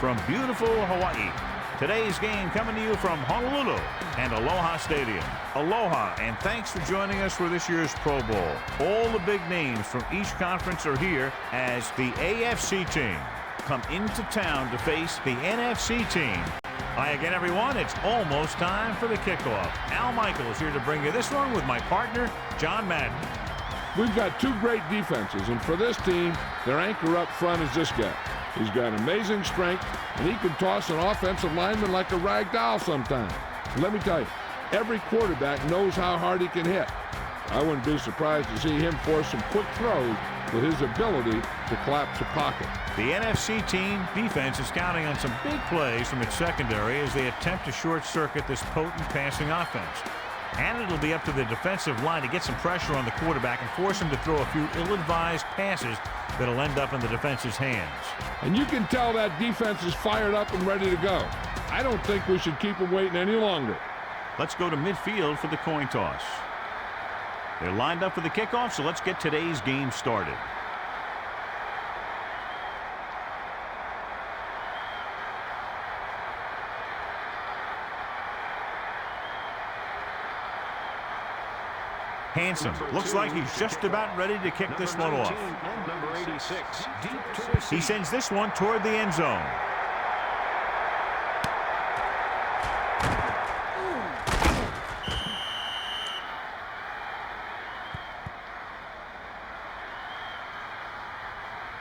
from beautiful Hawaii. Today's game coming to you from Honolulu and Aloha Stadium. Aloha, and thanks for joining us for this year's Pro Bowl. All the big names from each conference are here as the AFC team come into town to face the NFC team. Hi again, everyone. It's almost time for the kickoff. Al Michaels here to bring you this one with my partner, John Madden. We've got two great defenses, and for this team, their anchor up front is this guy. He's got amazing strength, and he can toss an offensive lineman like a rag doll sometimes. Let me tell you, every quarterback knows how hard he can hit. I wouldn't be surprised to see him force some quick throws with his ability to collapse a pocket. The NFC team defense is counting on some big plays from its secondary as they attempt to short-circuit this potent passing offense. And it'll be up to the defensive line to get some pressure on the quarterback and force him to throw a few ill-advised passes that'll end up in the defense's hands. And you can tell that defense is fired up and ready to go. I don't think we should keep them waiting any longer. Let's go to midfield for the coin toss. They're lined up for the kickoff, so let's get today's game started. Hanson looks like he's just about ready to kick this one off. He sends this one toward the end zone.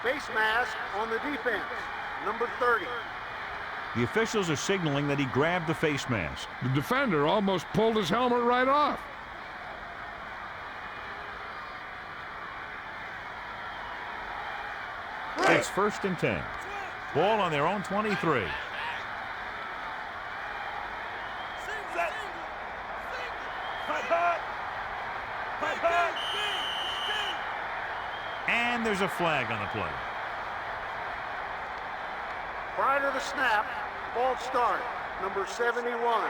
Face mask on the defense, number 30. The officials are signaling that he grabbed the face mask. The defender almost pulled his helmet right off. It's 1st and 10. Ball on their own 23. And there's a flag on the play. Prior to the snap, false start, number 71. Offense.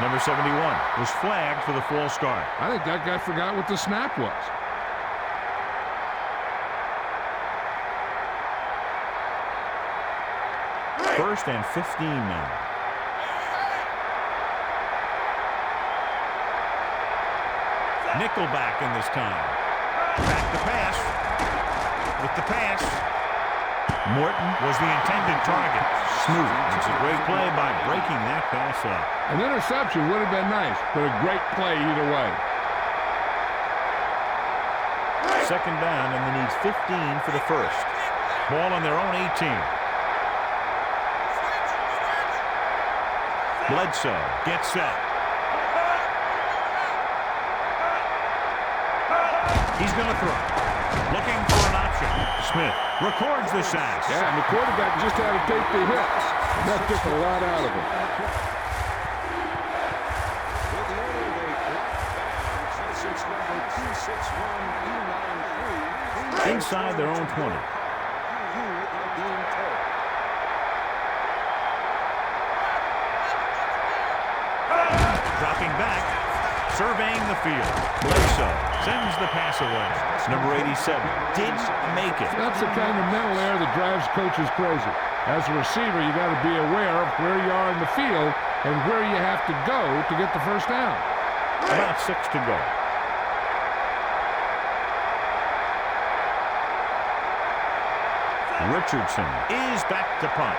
Number 71 was flagged for the false start. I think that guy forgot what the snap was. First and 15 now. Nickelback in this time. Back to pass. With the pass. Morton was the intended target. Smooth. It's a great play by breaking that pass up. An interception would have been nice, but a great play either way. 2nd down, and they need 15 for the first. Ball on their own 18. Bledsoe gets set. He's going to throw. Looking for an option. Smith records the sack. Yeah, and the quarterback just had to take the hit. That took a lot out of him. Inside their own 20. Dropping back, surveying the field. Bledsoe sends the pass away. Number 87 didn't make it. That's the kind of mental error that drives coaches crazy. As a receiver, you got to be aware of where you are in the field and where you have to go to get the first down. About 6 to go. Richardson is back to punt.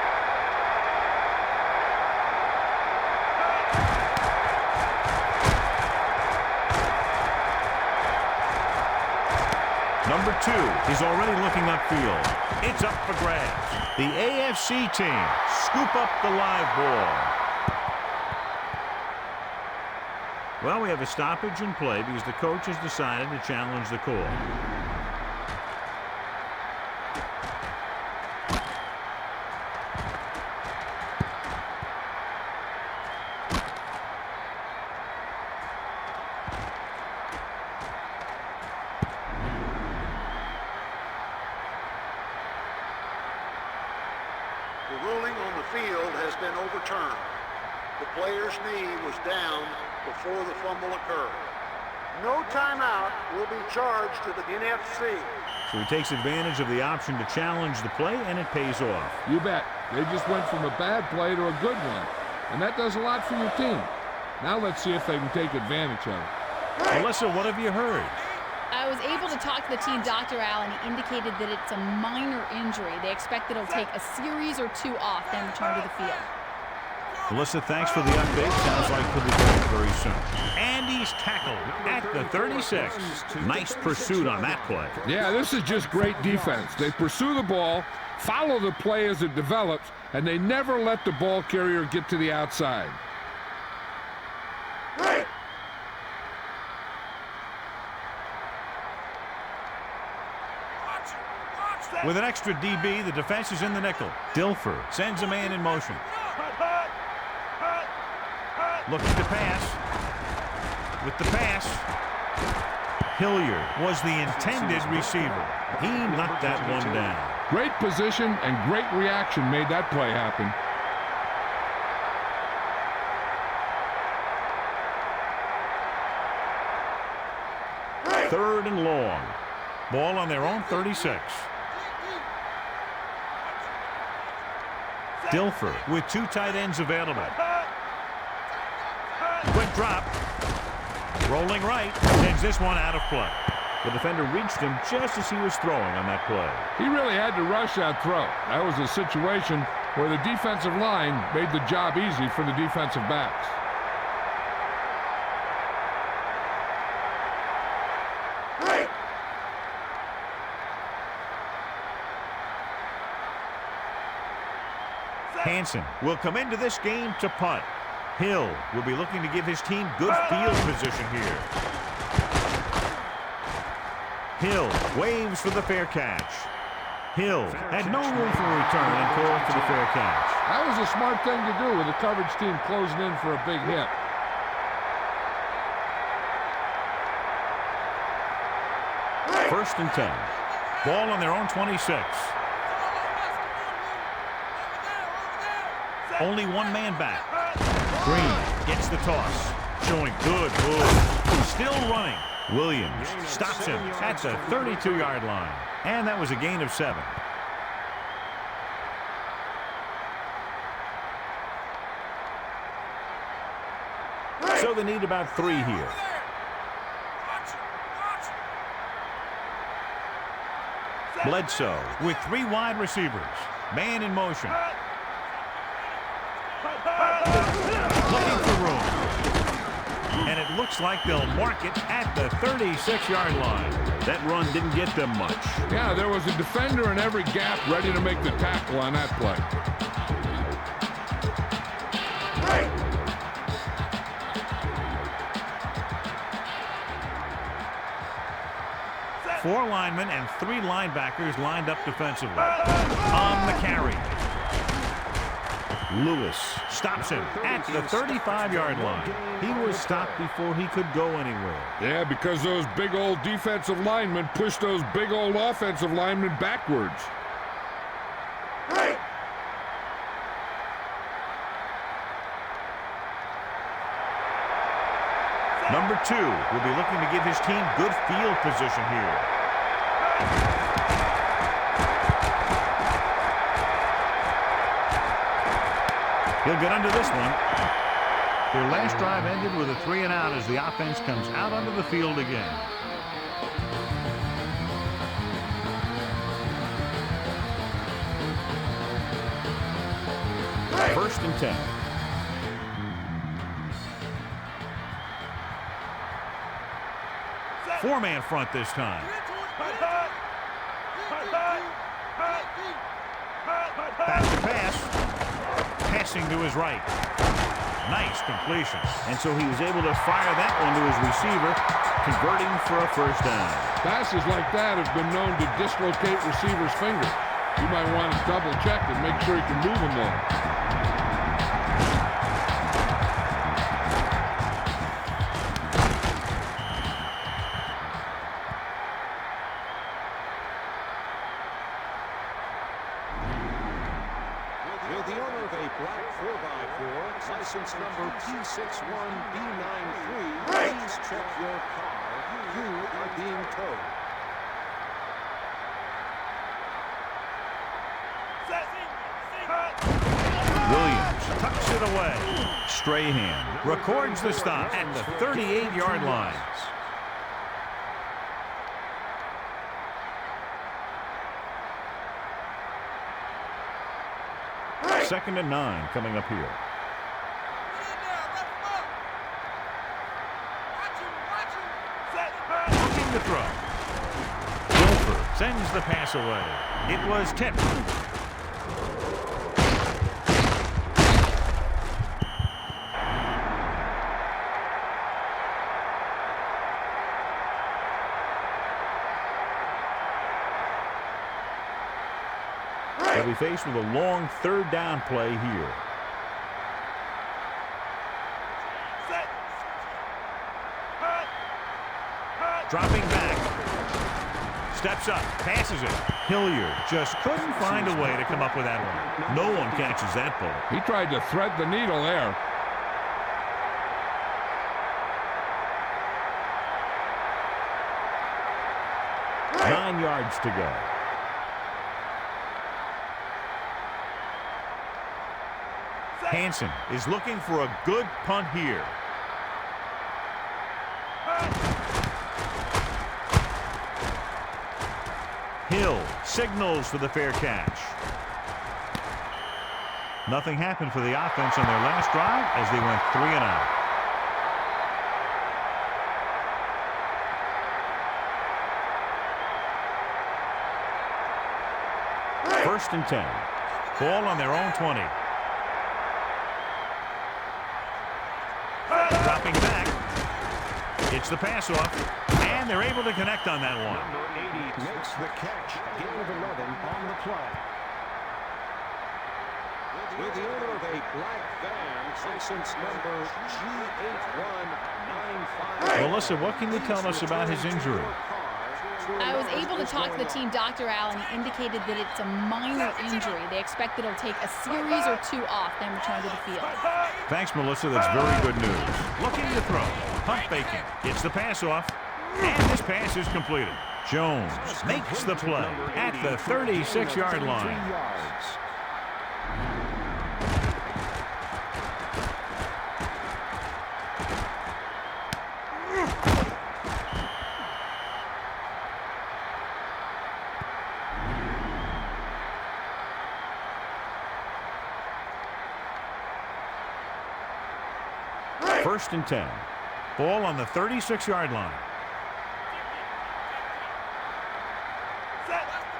Number 2 is already looking upfield. It's up for grabs. The AFC team scoop up the live ball. Well, we have a stoppage in play because the coach has decided to challenge the call. The ruling on the field has been overturned. The player's knee was down before the fumble occurred. No timeout will be charged to the NFC. So he takes advantage of the option to challenge the play, and it pays off. You bet. They just went from a bad play to a good one. And that does a lot for your team. Now let's see if they can take advantage of it. Melissa, what have you heard? I was able to talk to the team doctor, Al, and he indicated that it's a minor injury. They expect that it'll take a series or two off, then return to the field. Melissa, thanks for the update. Sounds like he'll be back very soon. And he's tackled at the 36. Nice pursuit on that play. Yeah, this is just great defense. They pursue the ball, follow the play as it develops, and they never let the ball carrier get to the outside. With an extra DB, the defense is in the nickel. Dilfer sends a man in motion. Looking to pass. With the pass, Hilliard was the intended receiver. He knocked that one down. Great position and great reaction made that play happen. Third and long. Ball on their own 36. Dilfer with two tight ends available. Quick drop. Rolling right. Sends this one out of play. The defender reached him just as he was throwing on that play. He really had to rush that throw. That was a situation where the defensive line made the job easy for the defensive backs. Hansen will come into this game to punt. Hill will be looking to give his team good field position here. Hill waves for the fair catch. Hill had no room for a return and called for the fair catch. That was a smart thing to do with the coverage team closing in for a big hit. First and 10. Ball on their own 26. Only one man back. Green gets the toss. Showing good move. Still running. Williams stops him at the 32-yard line. And that was a gain of 7. So they need about 3 here. Bledsoe with 3 wide receivers. Man in motion. Looking for room. And it looks like they'll mark it at the 36-yard line. That run didn't get them much. Yeah, there was a defender in every gap ready to make the tackle on that play. Four linemen and 3 linebackers lined up defensively. On the carry. Lewis stops him at the 35-yard line. He was stopped before he could go anywhere. Yeah, because those big old defensive linemen pushed those big old offensive linemen backwards. Number 2 will be looking to give his team good field position here. He'll get under this one. Their last drive ended with a 3-and-out as the offense comes out onto the field again. First and 10. Four-man front this time. Back to pass. Passing to his right. Nice completion. And so he was able to fire that one to his receiver, converting for a first down. Passes like that have been known to dislocate receivers' fingers. You might want to double check and make sure he can move them there. With the owner of a black 4x4, license number P61B93, please check your car toe. Williams tucks it away. Strahan records the stop at the 38-yard line. Second and 9 coming up here. Looking to throw. Dilfer sends the pass away. It was tipped. They'll be faced with a long third down play here. Dropping back. Steps up. Passes it. Hilliard just couldn't find a way to come up with that one. No one catches that ball. He tried to thread the needle there. Nine yards to go. Hansen is looking for a good punt here. Hill signals for the fair catch. Nothing happened for the offense on their last drive as they went 3 and out. First and 10. Ball on their own 20. Dropping back. It's the pass off, and they're able to connect on that one. Number 80 makes the catch. Gain of 11 on the play. With the owner of a black van, license number G8195. Melissa, what can you tell us about his injury? I was able to talk to the team doctor, Al, and he indicated that it's a minor injury. They expect that it'll take a series or 2 off, then return to the field. Thanks, Melissa. That's very good news. Looking to throw. Pump faking. It's the pass off. And this pass is completed. Jones makes the play at the 36-yard line. First and 10. Ball on the 36-yard line.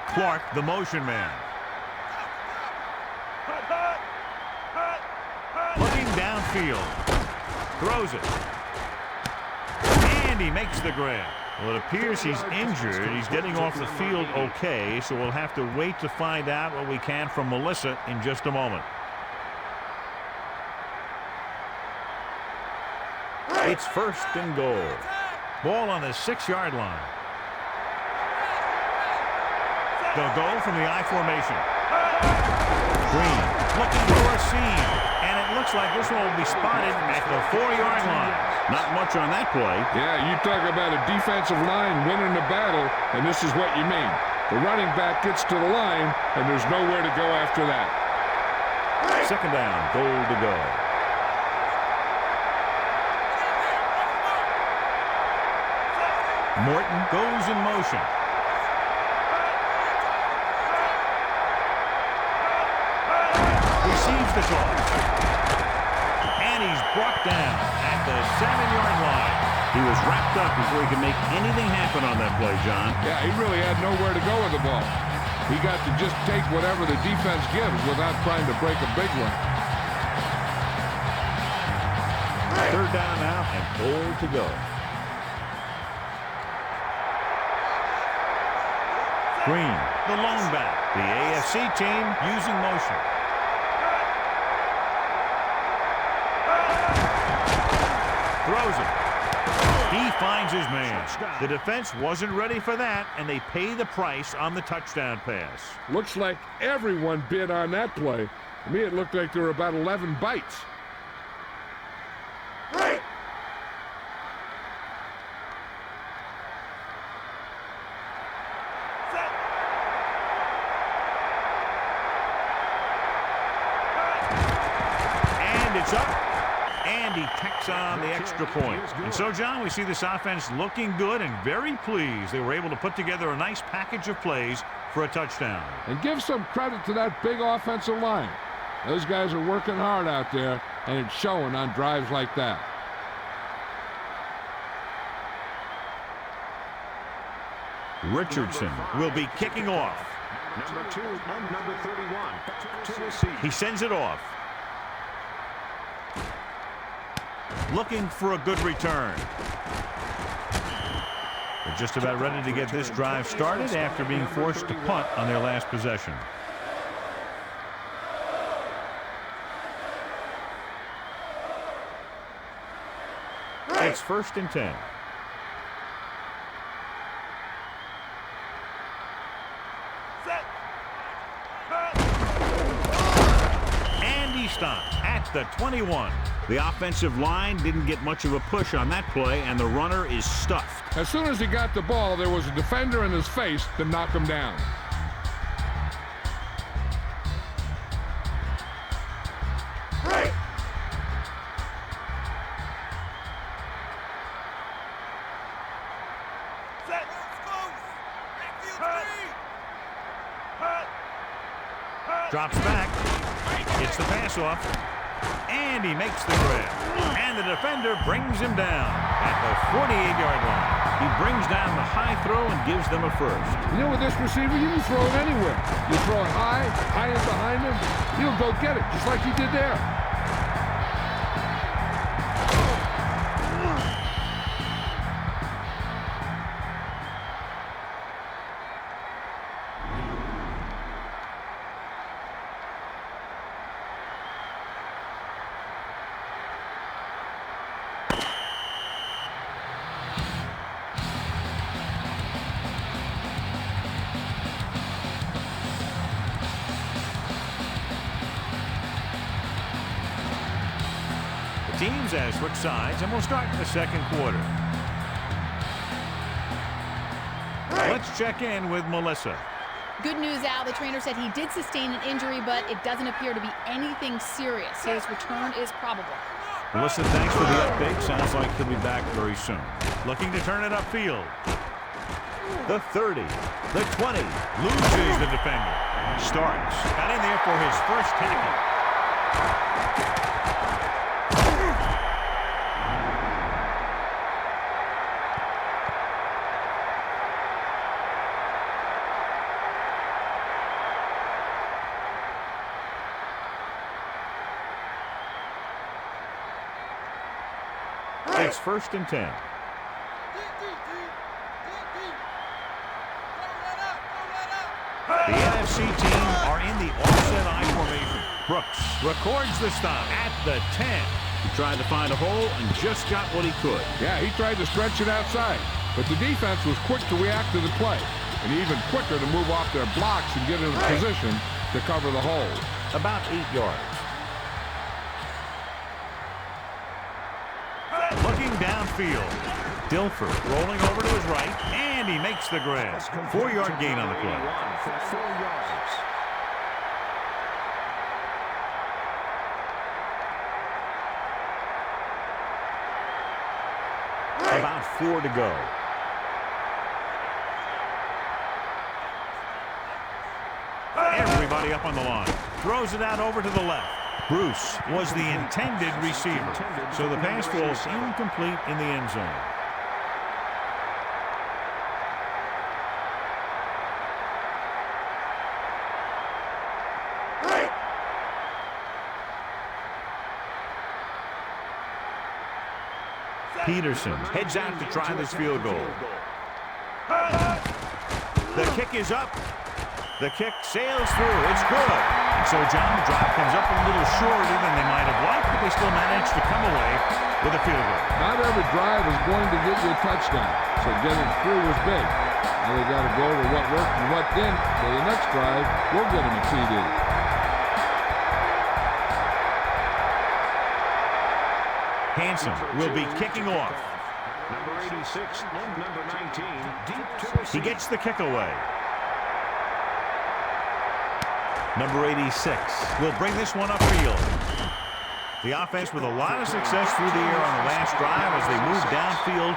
Clark, the motion man. Looking downfield. Throws it. And he makes the grab. Well, it appears he's injured. He's getting off the field okay, so we'll have to wait to find out what we can from Melissa in just a moment. It's first and goal. Ball on the 6-yard line. They'll go from the I formation. Green looking for a seam. And it looks like this one will be spotted at the 4-yard line. Not much on that play. Yeah, you talk about a defensive line winning the battle, and this is what you mean. The running back gets to the line, and there's nowhere to go after that. Second down, goal to go. Morton goes in motion. Receives the toss. And he's brought down at the 7-yard line. He was wrapped up before he could make anything happen on that play, John. Yeah, he really had nowhere to go with the ball. He got to just take whatever the defense gives without trying to break a big one. Third down now and goal to go. Green, the lone back. The AFC team using motion. Throws it. He finds his man. The defense wasn't ready for that, and they pay the price on the touchdown pass. Looks like everyone bid on that play. To me, it looked like there were about 11 bites. he tacks on the extra point. And so, John, we see this offense looking good and very pleased. They were able to put together a nice package of plays for a touchdown. And give some credit to that big offensive line. Those guys are working hard out there, and it's showing on drives like that. Richardson will be kicking off. Number 2 and number 31 to receive. He sends it off. Looking for a good return. They're just about ready to get this drive started after being forced to punt on their last possession. It's 1st and 10. And he stopped at the 21. The offensive line didn't get much of a push on that play, and the runner is stuffed. As soon as he got the ball, there was a defender in his face to knock him down. Drops back. It's the pass off. And he makes the grab. And the defender brings him down at the 48-yard line. He brings down the high throw and gives them a first. You know, with this receiver, you can throw it anywhere. You throw it high and behind him, he'll go get it, just like he did there. Teams have switched sides, and we'll start in the second quarter. Let's check in with Melissa. Good news, Al. The trainer said he did sustain an injury, but it doesn't appear to be anything serious. His return is probable. Melissa, thanks for the update. Sounds like he'll be back very soon. Looking to turn it upfield. The 30, the 20, loses the defender. Starks, got in there for his first tackle. It's 1st and 10. The NFC team are in the offset I formation. Brooks records the stop at the 10. He tried to find a hole and just got what he could. Yeah, he tried to stretch it outside, but the defense was quick to react to the play, and even quicker to move off their blocks and get in a position to cover the hole. About 8 yards. Looking downfield. Dilfer rolling over to his right, and he makes the grab. 4-yard gain on the play. For 4 yards. About 4 to go. Everybody up on the line. Throws it out over to the left. Bruce was the intended receiver, so the pass falls incomplete in the end zone. Peterson heads out to try this field goal. The kick is up. The kick sails through. It's good. And so, John, the drive comes up a little shorter than they might have liked, but they still managed to come away with a field goal. Not every drive is going to get you a touchdown, so getting through was big. Now they got to go over what worked and what didn't, so the next drive will get them a TD. Hansen will be kicking off. Number 86 and number 19 deep to receive. He gets the kick away. Number 86 will bring this one upfield. The offense with a lot of success through the air on the last drive as they move downfield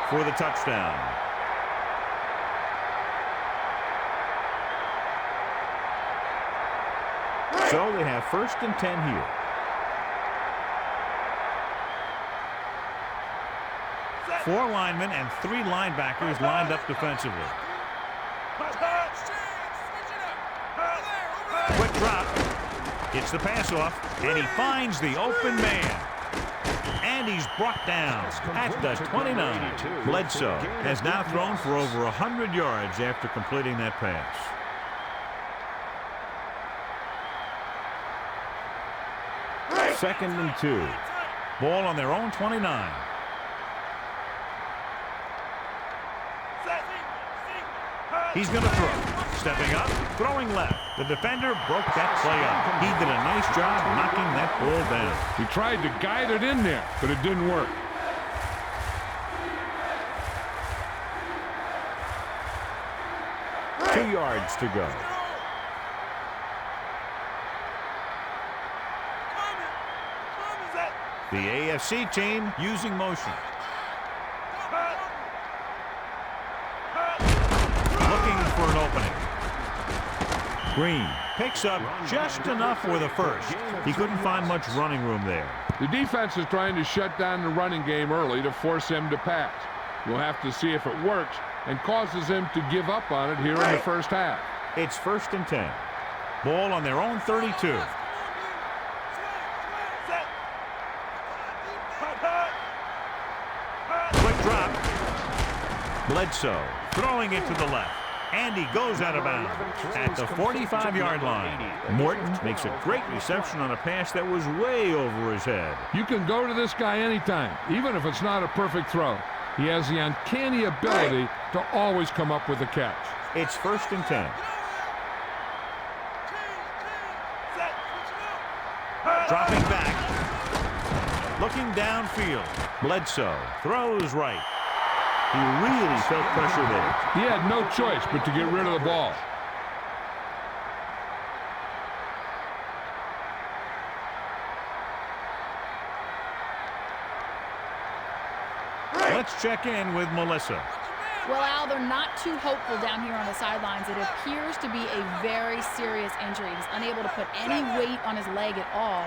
for the touchdown. So they have 1st and 10 here. Four linemen and 3 linebackers lined up defensively. Quick drop. Gets the pass off, and he finds the open man. And he's brought down at the 29. Bledsoe has now thrown for over 100 yards after completing that pass. Second and 2. Ball on their own 29. He's going to throw. Stepping up, throwing left. The defender broke that play up. He did a nice job knocking that ball down. He tried to guide it in there, but it didn't work. Two yards to go. The AFC team using motion. Looking for an opening. Green picks up just enough for the first. He couldn't find much running room there. The defense is trying to shut down the running game early to force him to pass. We'll have to see if it works and causes him to give up on it here in the first half. It's 1st and 10. Ball on their own 32. Quick drop. Bledsoe throwing it to the left. And he goes out of bounds at the 45-yard line. Morton makes a great reception on a pass that was way over his head. You can go to this guy anytime, even if it's not a perfect throw. He has the uncanny ability to always come up with a catch. It's 1st and 10. Dropping back. Looking downfield. Bledsoe throws right. He really felt pressure there. He had no choice but to get rid of the ball. Let's check in with Melissa. Well, Al, they're not too hopeful down here on the sidelines. It appears to be a very serious injury. He's unable to put any weight on his leg at all.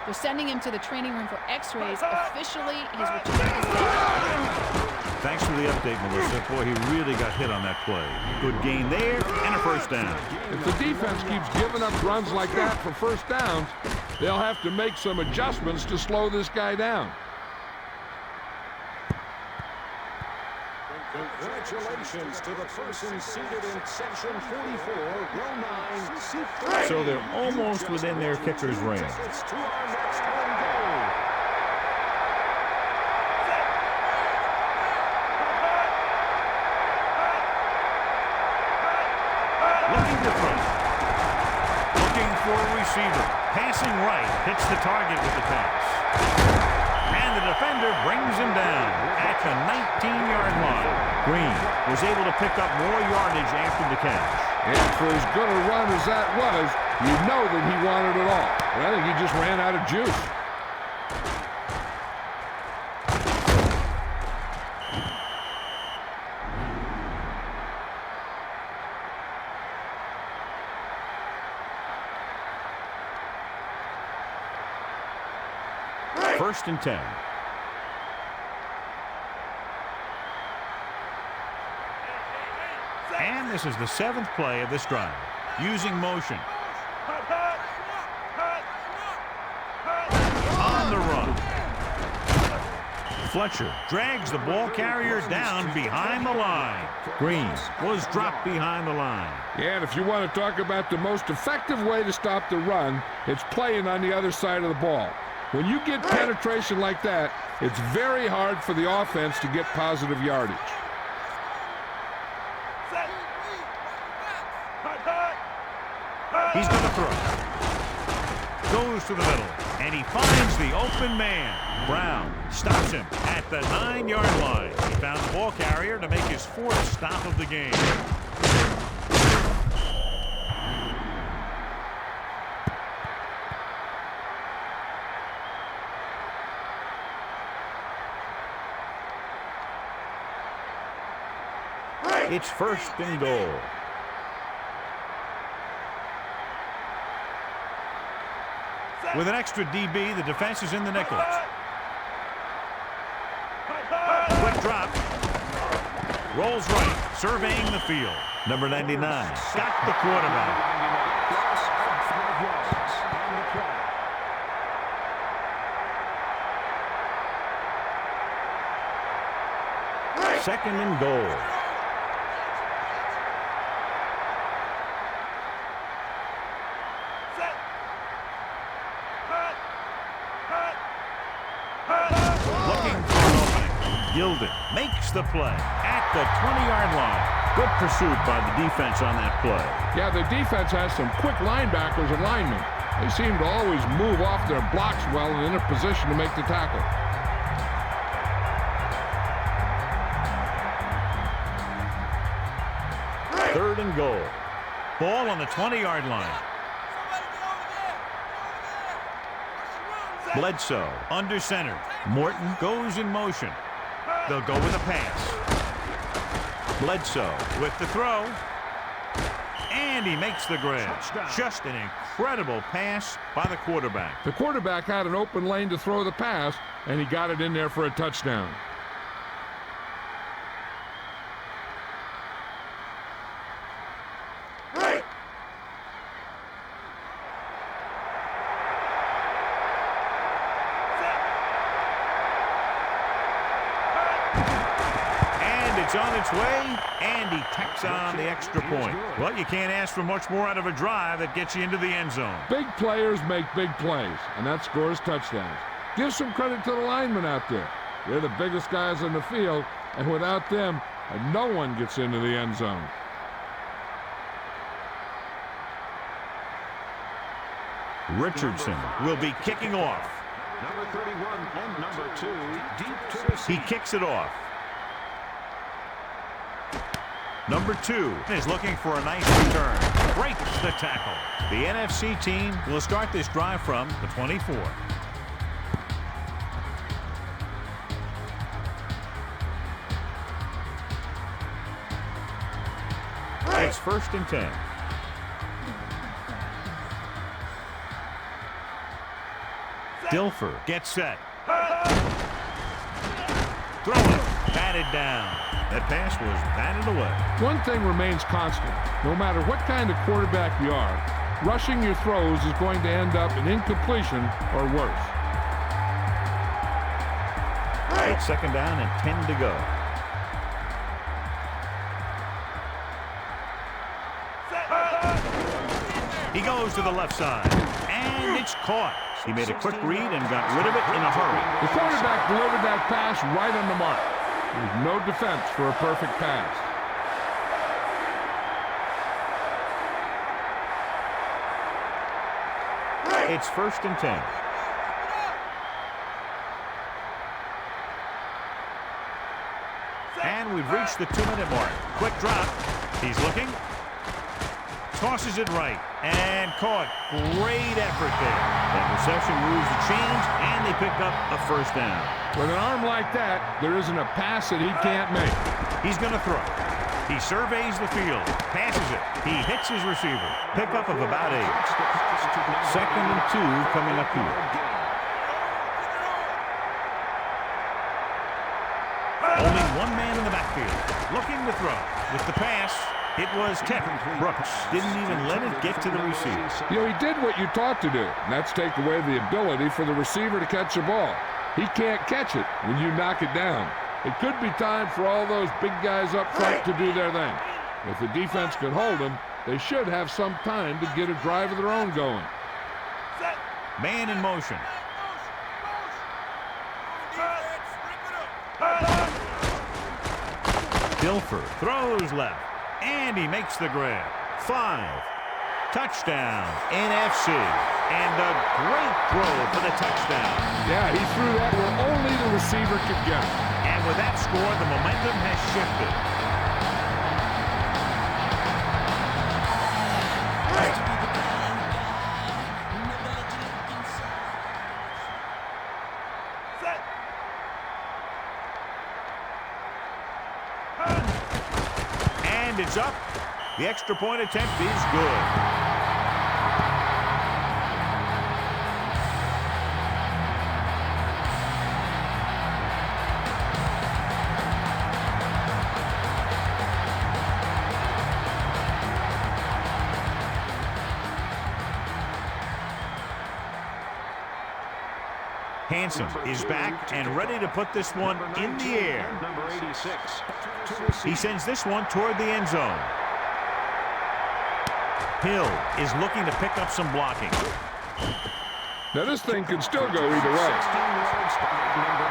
They're sending him to the training room for x-rays. Officially, his return is late. Thanks for the update, Melissa. Boy, he really got hit on that play. Good gain there and a first down. If the defense keeps giving up runs like that for first downs, they'll have to make some adjustments to slow this guy down. Congratulations to the person seated in section 44, row 9, seat 3. So they're almost within their kicker's range. It's to our next home game. Looking to throw. Looking for a receiver. Passing right. Hits the target with the pass. And the defender brings him down at the 19-yard line. Green was able to pick up more yardage after the catch. And for as good a run as that was, you know that he wanted it all. But I think he just ran out of juice. First and 10. And this is the 7th play of this drive. Using motion. On the run. Fletcher drags the ball carrier down behind the line. Green was dropped behind the line. Yeah, and if you want to talk about the most effective way to stop the run, it's playing on the other side of the ball. When you get penetration like that, it's very hard for the offense to get positive yardage. He's going to throw. Goes to the middle, and he finds the open man. Brown stops him at the 9-yard line. He found the ball carrier to make his 4th stop of the game. It's 1st and goal. With an extra DB, the defense is in the nickels. Quick drop. Rolls right, surveying the field. Number 99 got the quarterback. 2nd and goal. Looking for an opening. Gilded makes the play at the 20-yard line. Good pursuit by the defense on that play. Yeah, the defense has some quick linebackers and linemen. They seem to always move off their blocks well and in a position to make the tackle. Third and goal. Ball on the 20-yard line. Bledsoe under center. Morton goes in motion. They'll go with a pass. Bledsoe with the throw. And he makes the grab. Just an incredible pass by the quarterback. The quarterback had an open lane to throw the pass, and he got it in there for a touchdown. It's on its way, and he tacks on the extra point. Well, you can't ask for much more out of a drive that gets you into the end zone. Big players make big plays, and that scores touchdowns. Give some credit to the linemen out there. They're the biggest guys in the field, and without them, no one gets into the end zone. Richardson will be kicking off. Number 31 and number 2, deep to receive. He kicks it off. Number 2 is looking for a nice return. Breaks the tackle. The NFC team will start this drive from the 24. It's 1st and 10. Dilfer gets set. Throw it. Batted down. That pass was batted away. One thing remains constant. No matter what kind of quarterback you are, rushing your throws is going to end up in incompletion or worse. It's 2nd down and 10 to go. He goes to the left side, and it's caught. He made a quick read and got rid of it in a hurry. The quarterback delivered that pass right on the mark. There's no defense for a perfect pass. It's 1st and 10. And we've reached the 2-minute mark. Quick drop. He's looking. Tosses it right. And caught. Great effort there. That reception moves the chains, and they pick up a 1st down. With an arm like that, there isn't a pass that he can't make. He's going to throw. He surveys the field. Passes it. He hits his receiver. Pickup of about 8. 2nd and 2 coming up here. Only one man in the backfield. Looking to throw. With the pass, it was tipped. Brooks didn't even let it get to the receiver. You know, he did what you taught to do, and that's take away the ability for the receiver to catch the ball. He can't catch it when you knock it down. It could be time for all those big guys up front to do their thing. If the defense can hold them, they should have some time to get a drive of their own going. Man in motion. Dilfer throws left, and he makes the grab. 5. Touchdown, NFC. And a great throw for the touchdown. Yeah, he threw that where only the receiver could get it. And with that score, the momentum has shifted. And it's up. The extra point attempt is good. Hansen is back and ready to put this one in the air. Number 86. He sends this one toward the end zone. Hill is looking to pick up some blocking. Now this thing can still go either way. 16 yards by number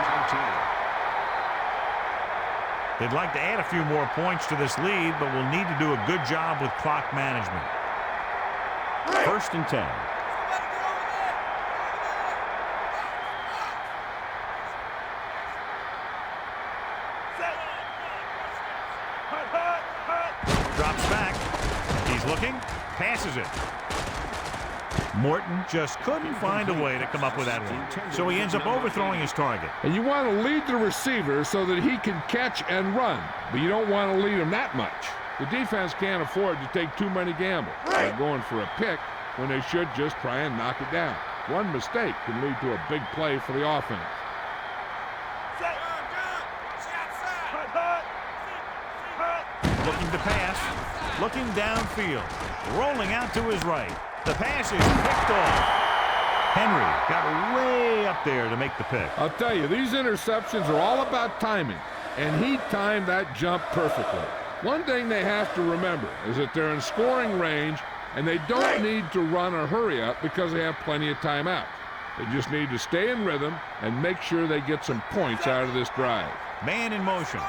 19. They'd like to add a few more points to this lead, but will need to do a good job with clock management. 1st and 10. Drops back. He's looking. Passes it. Morton just couldn't find a way to come up with that one. So he ends up overthrowing his target. And you want to lead the receiver so that he can catch and run, but you don't want to lead him that much. The defense can't afford to take too many gambles. They're going for a pick when they should just try and knock it down. One mistake can lead to a big play for the offense. Looking to pass. Looking downfield. Rolling out to his right. The pass is picked off. Henry got way up there to make the pick. I'll tell you, these interceptions are all about timing, and he timed that jump perfectly. One thing they have to remember is that they're in scoring range, and they don't need to run or hurry up because they have plenty of timeouts. They just need to stay in rhythm and make sure they get some points out of this drive. Man in motion.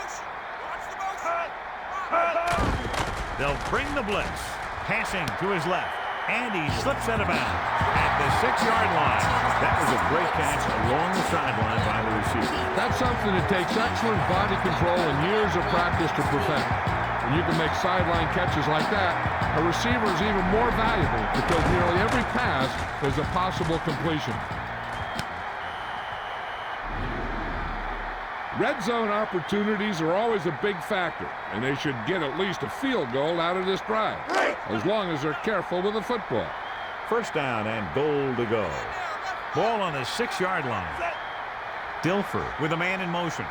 They'll bring the blitz. Passing to his left. And he slips out of bounds at the 6-yard line. That was a great catch along the sideline by the receiver. That's something that takes excellent body control and years of practice to perfect. When you can make sideline catches like that, a receiver is even more valuable because nearly every pass is a possible completion. Red zone opportunities are always a big factor, and they should get at least a field goal out of this drive, as long as they're careful with the football. 1st down and goal to go. Ball on the 6-yard line. Dilfer with a man in motion.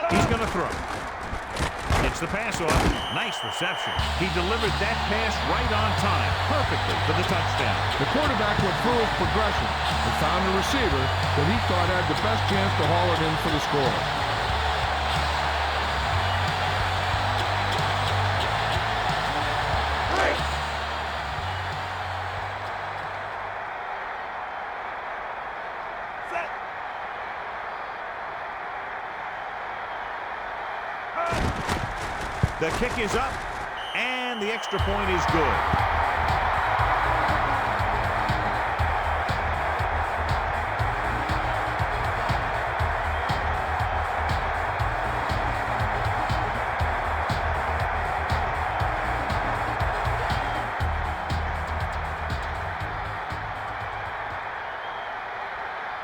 He's going to throw. Gets the pass off. Nice reception. He delivered that pass right on time, perfectly for the touchdown. The quarterback went through his progression and found a receiver that he thought had the best chance to haul it in for the score. The kick is up, and the extra point is good.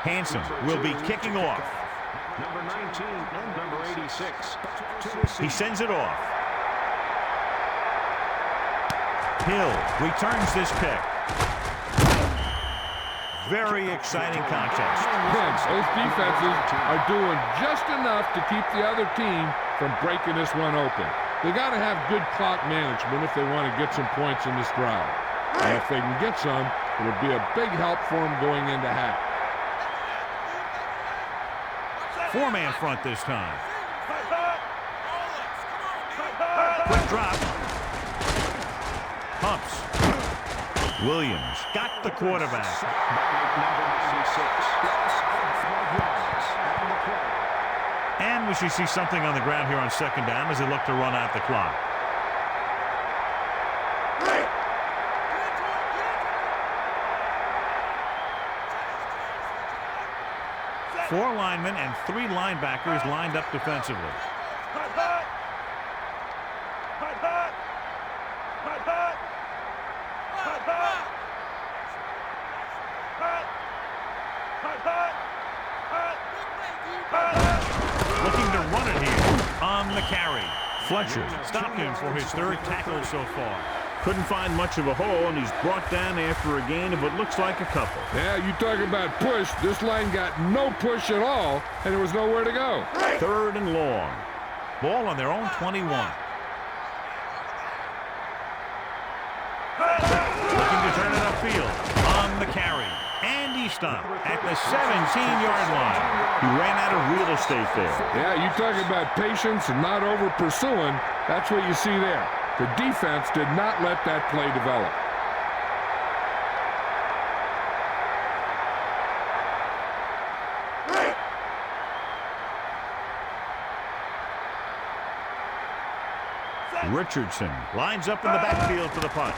Hansen will be kicking off. Number 19 and number 86. He sends it off. Hill returns this kick. Very exciting contest. Both defenses are doing just enough to keep the other team from breaking this one open. They got to have good clock management if they want to get some points in this drive. And if they can get some, it would be a big help for them going into half. 4-man front this time. Quick drop. Pumps. Williams got the quarterback. And we should see something on the ground here on 2nd down as they look to run out the clock. Four linemen and 3 linebackers lined up defensively. Looking to run it here. Fletcher stopped him for his third tackle so far. Couldn't find much of a hole, and he's brought down after a gain of what looks like a couple. Yeah, you talk about push. This line got no push at all, and there was nowhere to go. Third and long. Ball on their own 21. Looking to turn it upfield. On the carry. And he stopped at the 17-yard line. He ran out of real estate there. Yeah, you talk about patience and not over-pursuing. That's what you see there. The defense did not let that play develop. Richardson lines up in the backfield for the punt.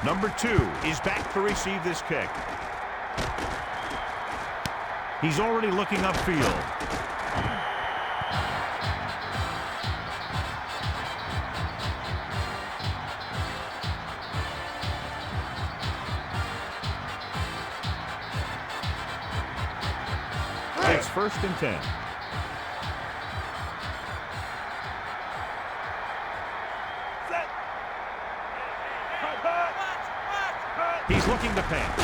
Number 2 is back to receive this kick. He's already looking upfield. It's 1st and 10. He's looking to pass.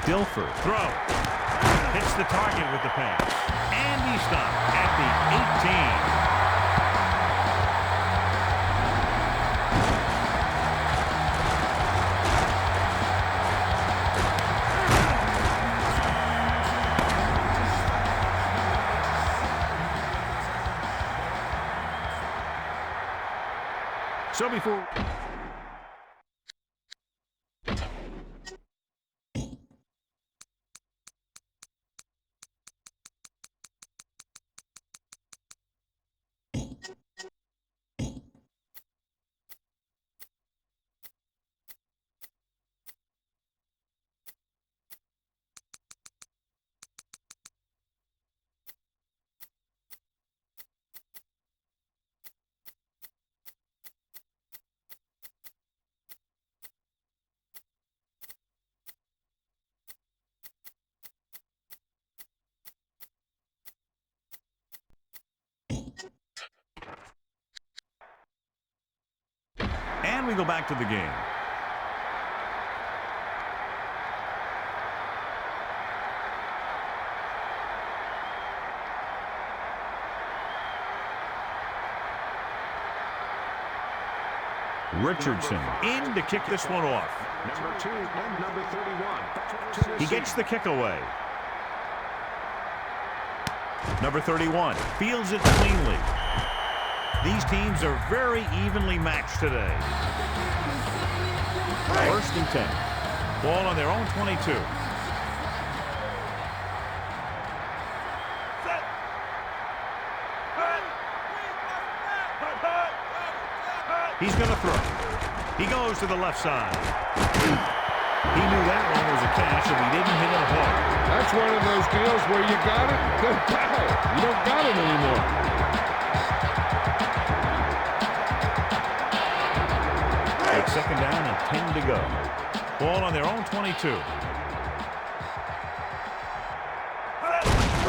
Dilfer throw. Hits the target with the pass. And he stopped at the 18. So before... And we go back to the game. Richardson in to kick this one off. Number 2 and number 31. He gets the kick away. Number 31 fields it cleanly. These teams are very evenly matched today. 1st and 10. Ball on their own 22. He's going to throw. He goes to the left side. He knew that one was a catch, and he didn't hit it hard. That's one of those deals where you got it, then foul. You don't got it anymore. It's 2nd down and 10 to go. Ball on their own 22.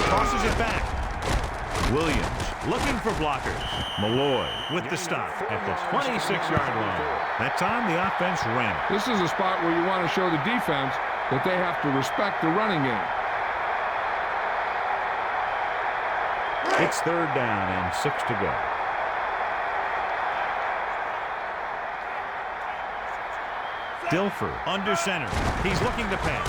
Tosses it back. Williams looking for blockers. Malloy with the stop at the 26-yard line. That time the offense ran it. This is a spot where you want to show the defense that they have to respect the running game. It's 3rd down and 6 to go. Dilfer under center. He's looking to pass.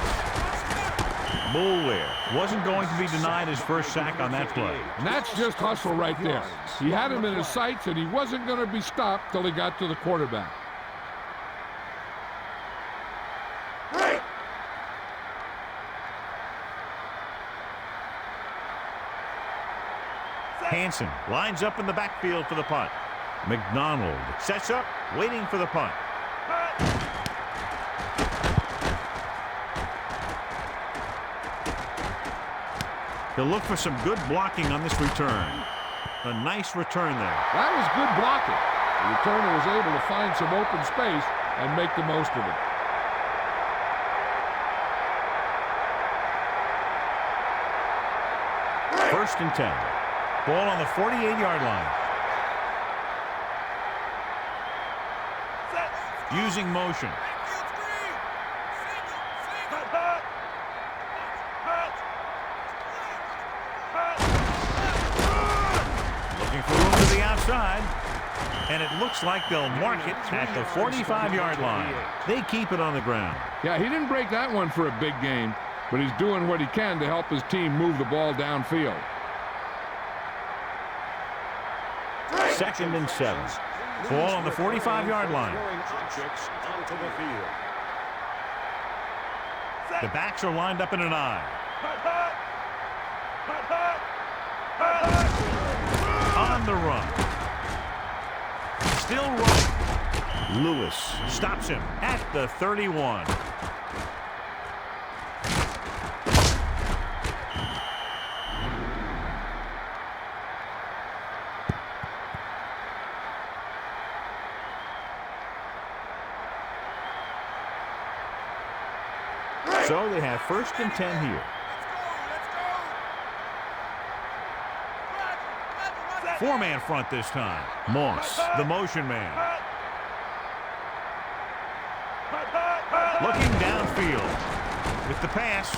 Boulware wasn't going to be denied his first sack on that play. And that's just hustle right there. He had him in his sights, and he wasn't going to be stopped till he got to the quarterback. Hansen lines up in the backfield for the punt. McDonald sets up, waiting for the punt. He'll look for some good blocking on this return. A nice return there. That was good blocking. The returner was able to find some open space and make the most of it. First and 10. Ball on the 48-yard line. using motion. Looking for room to the outside. And it looks like they'll mark it at the 45-yard line. They keep it on the ground. Yeah, he didn't break that one for a big gain, but he's doing what he can to help his team move the ball downfield. 2nd and 7. Ball on the 45-yard line. The backs are lined up in an I. On the run. Still running. Lewis stops him at the 31. So they have 1st and 10 here. 4-man front this time. Moss, the motion man. Looking downfield. With the pass,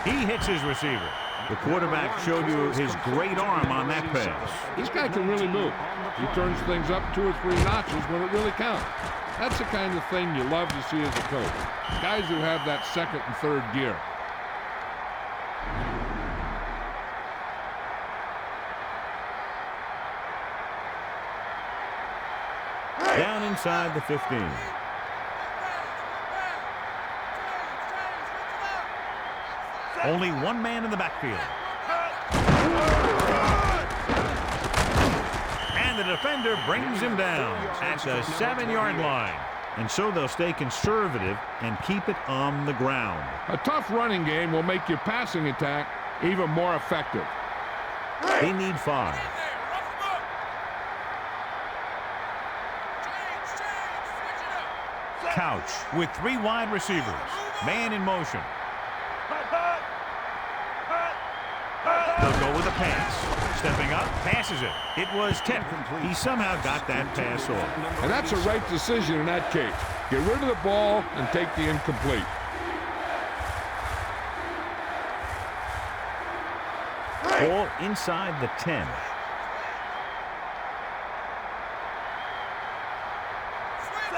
he hits his receiver. The quarterback showed you his great arm on that pass. This guy can really move. He turns things up 2 or 3 notches when it really counts. That's the kind of thing you love to see as a coach. Guys who have that 2nd and 3rd gear. Down inside the 15. Only one man in the backfield. And the defender brings him down at the 7-yard line. And so they'll stay conservative and keep it on the ground. A tough running game will make your passing attack even more effective. They need 5. Couch with 3 wide receivers. Man in motion. They'll go with a pass. Stepping up, passes it. It was tipped. He somehow got that pass off. And that's a right decision in that case. Get rid of the ball and take the incomplete. Ball inside the 10.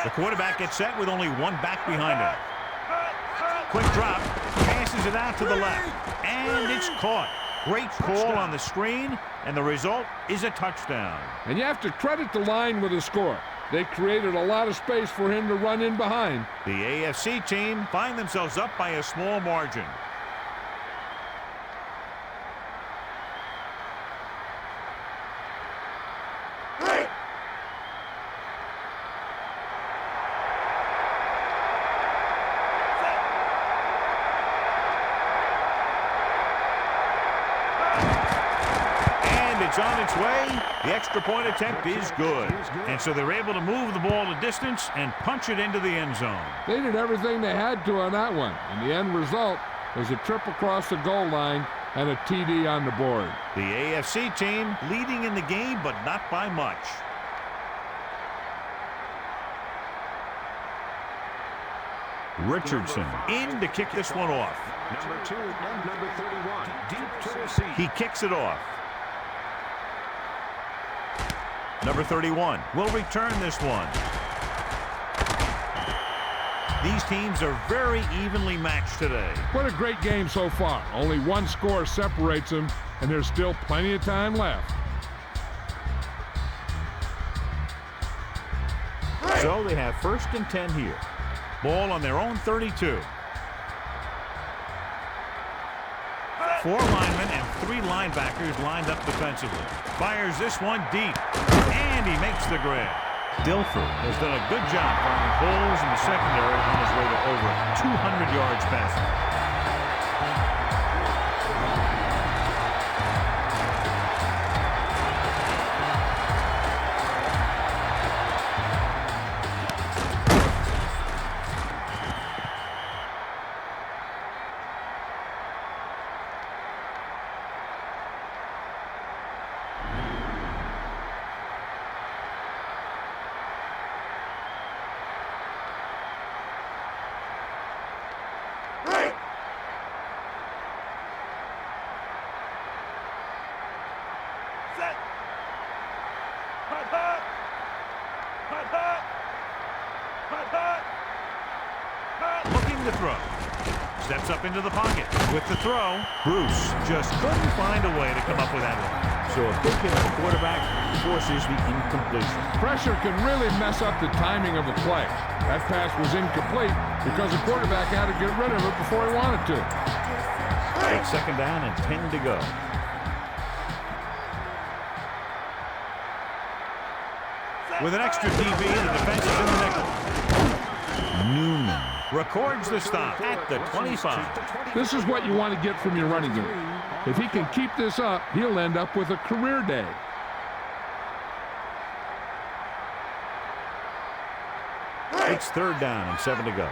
The quarterback gets set with only one back behind him. Quick drop, passes it out to the left, and it's caught. Great call on the screen, and the result is a touchdown. And you have to credit the line with a score. They created a lot of space for him to run in behind. The AFC team find themselves up by a small margin. It's on its way. The extra point attempt is good. And so they're able to move the ball a distance and punch it into the end zone. They did everything they had to on that one. And the end result was a trip across the goal line and a TD on the board. The AFC team leading in the game, but not by much. Richardson in to kick this one off. Number 2 and number 31, deep to receive. He kicks it off. Number 31 will return this one. These teams are very evenly matched today. What a great game so far. Only one score separates them, and there's still plenty of time left. So they have 1st and 10 here. Ball on their own 32. 4 linemen and 3 linebackers lined up defensively. Fires this one deep, and he makes the grab. Dilfer has done a good job finding holes in the secondary on his way to over 200 yards passing. Looking to throw. Steps up into the pocket. With the throw, Bruce just couldn't find a way to come up with that one. So a big hit on the quarterback forces the incompletion. Pressure can really mess up the timing of a play. That pass was incomplete because the quarterback had to get rid of it before he wanted to. It's second down and 10 to go. With an extra DB, the defense is in the nickel. Newman records the stop at the 25. This is what you want to get from your running game. If he can keep this up, he'll end up with a career day. It's third down and 7 to go.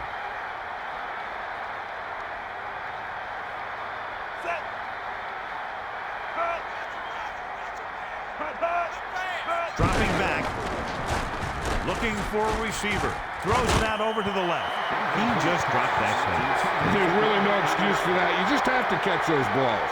Dropping back. Looking for a receiver. Throws it out over to the left. He just dropped that pass. There's really no excuse for that. You just have to catch those balls.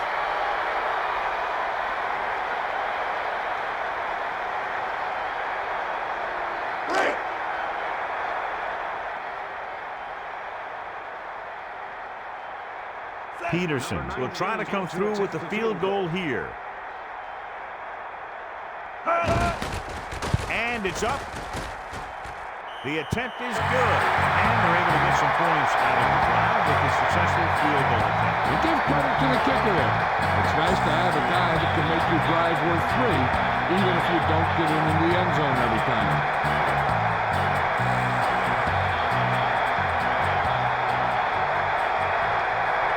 Peterson will try to come through with the field goal here. And it's up. The attempt is good. And they're able to get some points out of the drive with the successful field goal attempt. You give credit to the kicker there. It's nice to have a guy that can make your drive worth 3, even if you don't get in the end zone every time.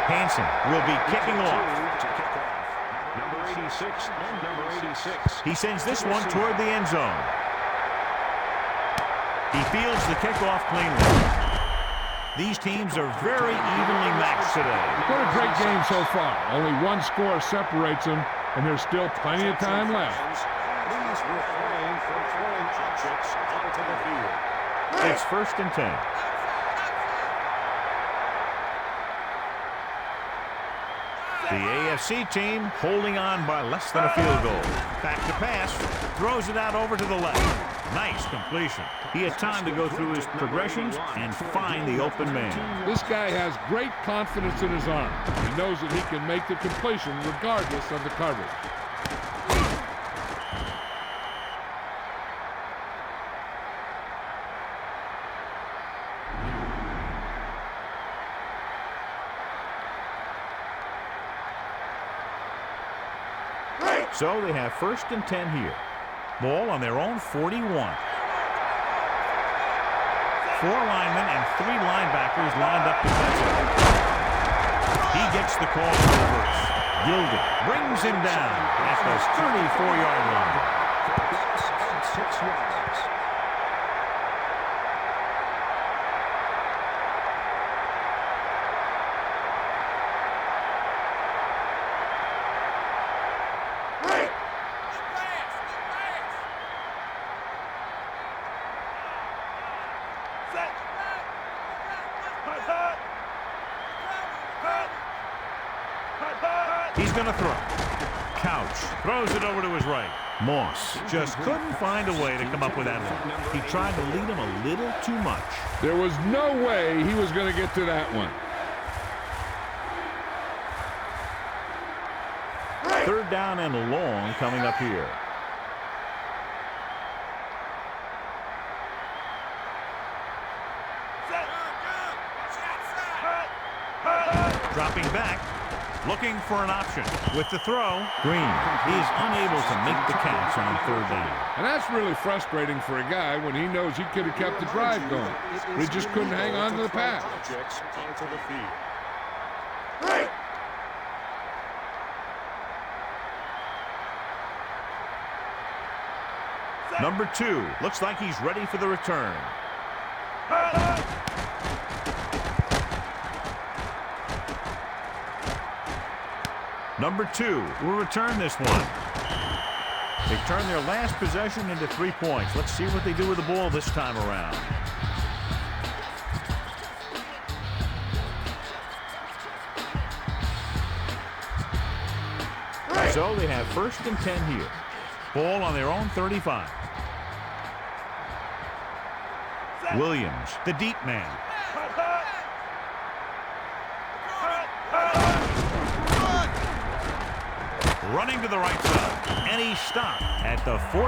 Hansen will be kicking off. Number 86 and number 86. He sends this one toward the end zone. He fields the kickoff cleanly. These teams are very evenly matched today. What a great game so far. Only one score separates them, and there's still plenty of time left. Please refrain from throwing objects onto the field. It's first and 10. The AFC team holding on by less than a field goal. Back to pass. Throws it out over to the left. Nice completion. He had time to go through his progressions and find the open man. This guy has great confidence in his arm. He knows that he can make the completion regardless of the coverage. So they have first and 10 here. Ball on their own 41. 4 linemen and 3 linebackers lined up defensively. He gets the call for reverse. Gilden brings him down at the 34-yard line. 6 yards. He's going to throw. Couch throws it over to his right. Moss just couldn't find a way to come up with that one. He tried to lead him a little too much. There was no way he was going to get to that one. Third down and long coming up here. Dropping back, looking for an option. With the throw, Green. He is unable to make the catch on third down. And that's really frustrating for a guy when he knows he could have kept the drive going. But he just couldn't hang on to the pass. Objects onto the field. Number 2 looks like he's ready for the return. Number 2 will return this one. They turn their last possession into 3 points. Let's see what they do with the ball this time around. So they have first and 10 here. Ball on their own 35. Williams, the deep man. Running to the right side, and he stopped at the 45.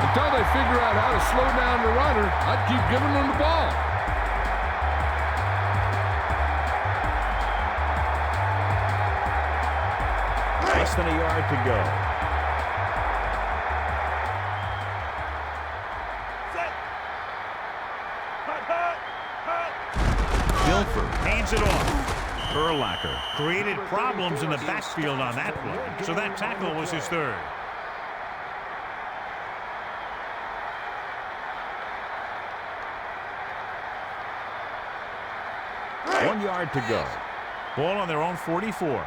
Until they figure out how to slow down the runner, I'd keep giving them the ball. Less than a yard to go. Dilfer hands it off. Urlacher created problems in the backfield on that play, so that tackle was his third. One yard to go. Ball on their own 44.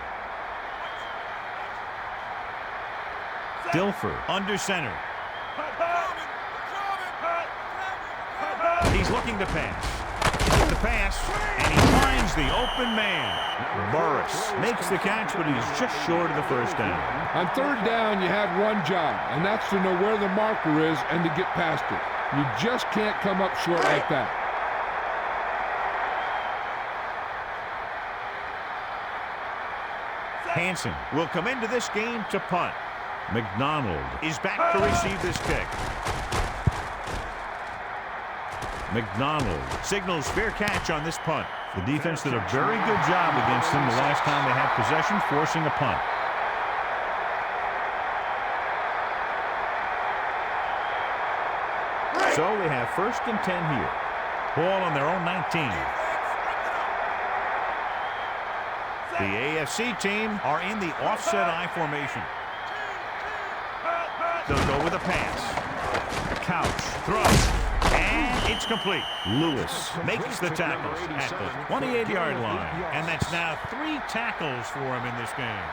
Dilfer under center. He's looking to pass. The pass, and he finds the open man. Burris makes the catch, but he's just short of the first down. On third down, you have one job, and that's to know where the marker is and to get past it. You just can't come up short like that. Hansen will come into this game to punt. McDonald is back to receive this kick. McDonald signals fair catch on this punt. The defense did a very good job against him the last time they had possession, forcing a punt. So we have 1st and 10 here. Ball on their own 19. The AFC team are in the offset I formation. They'll go with a pass. Couch throws. And it's complete. Lewis makes the tackle at the 28-yard line. And that's now 3 tackles for him in this game.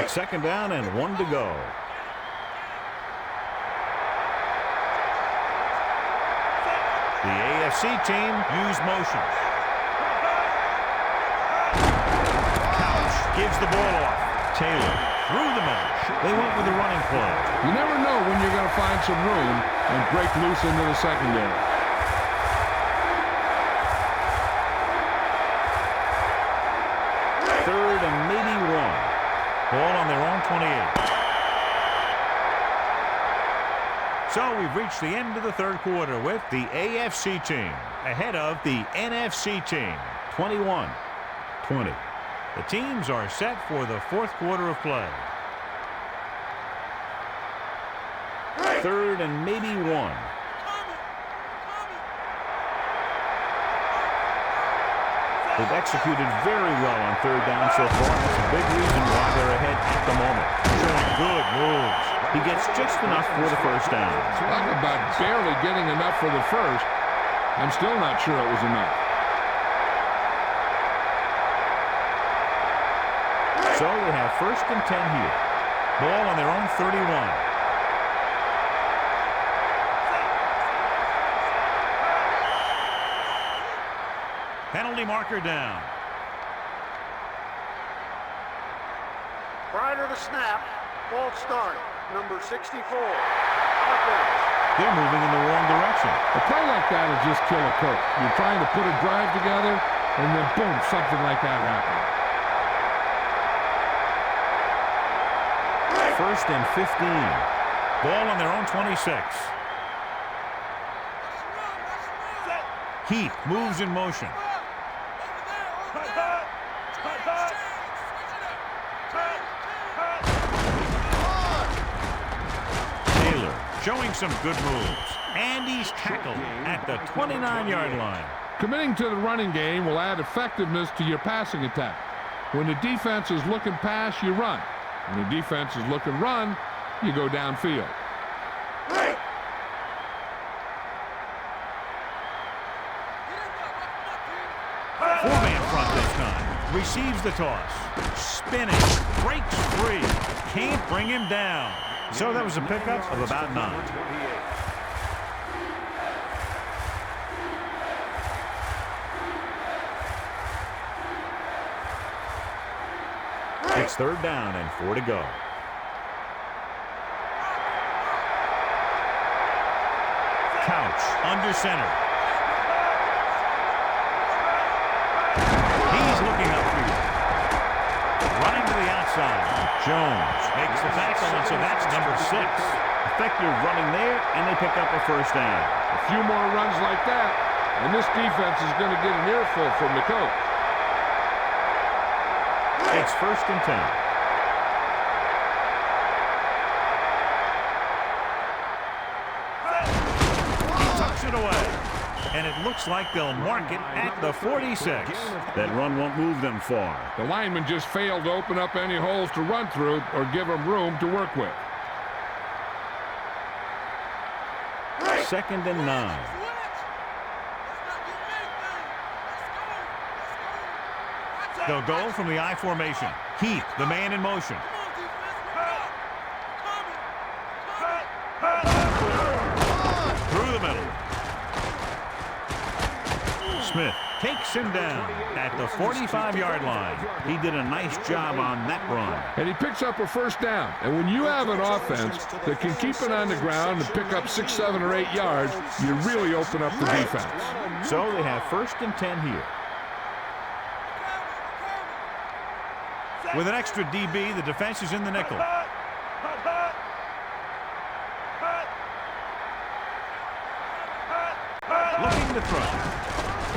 It's 2nd down and 1 to go. The AFC team used motion. Couch gives the ball off. Taylor through the middle. They went with a running play. You never know when you're going to find some room and break loose into the secondary. Third and maybe 1. Ball on their own 28. So we've reached the end of the 3rd quarter with the AFC team ahead of the NFC team, 21-20. The teams are set for the 4th quarter of play. 3rd and maybe 1. They've executed very well on 3rd down so far. That's a big reason why they're ahead at the moment. Showing good moves. He gets just enough for the 1st down. Talk about barely getting enough for the first. I'm still not sure it was enough. So we have 1st and 10 here. Ball on their own 31. Penalty marker down. Prior to the snap, false start, number 64. Offense. They're moving in the wrong direction. A play like that will just kill a coach. You're trying to put a drive together, and then boom, something like that happens. 1st and 15. Ball on their own 26. Heath moves in motion. Taylor showing some good moves. And he's tackled at the 29-yard line. Committing to the running game will add effectiveness to your passing attack. When the defense is looking pass, you run. When the defense is looking run, you go downfield. Four-man front this time. Receives the toss. Spinning. Breaks free. Can't bring him down. So that was a pickup of about 9. It's 3rd down and 4 to go. Couch under center. He's looking upfield. Running to the outside. Jones makes the tackle, and so that's number 6. Effective running there, and they pick up a first down. A few more runs like that, and this defense is going to get an earful from the coach. It's 1st and 10. He tucks it away. And it looks like they'll mark it at the 46. That run won't move them far. The lineman just failed to open up any holes to run through or give them room to work with. 2nd and 9. They'll go from the I formation. Heath, the man in motion. Through the middle. Smith takes him down at the 45-yard line. He did a nice job on that run. And he picks up a first down. And when you have an offense that can keep it on the ground and pick up 6, 7, or 8 yards, you really open up the defense. So they have 1st and 10 here. With an extra DB, the defense is in the nickel. Looking to throw.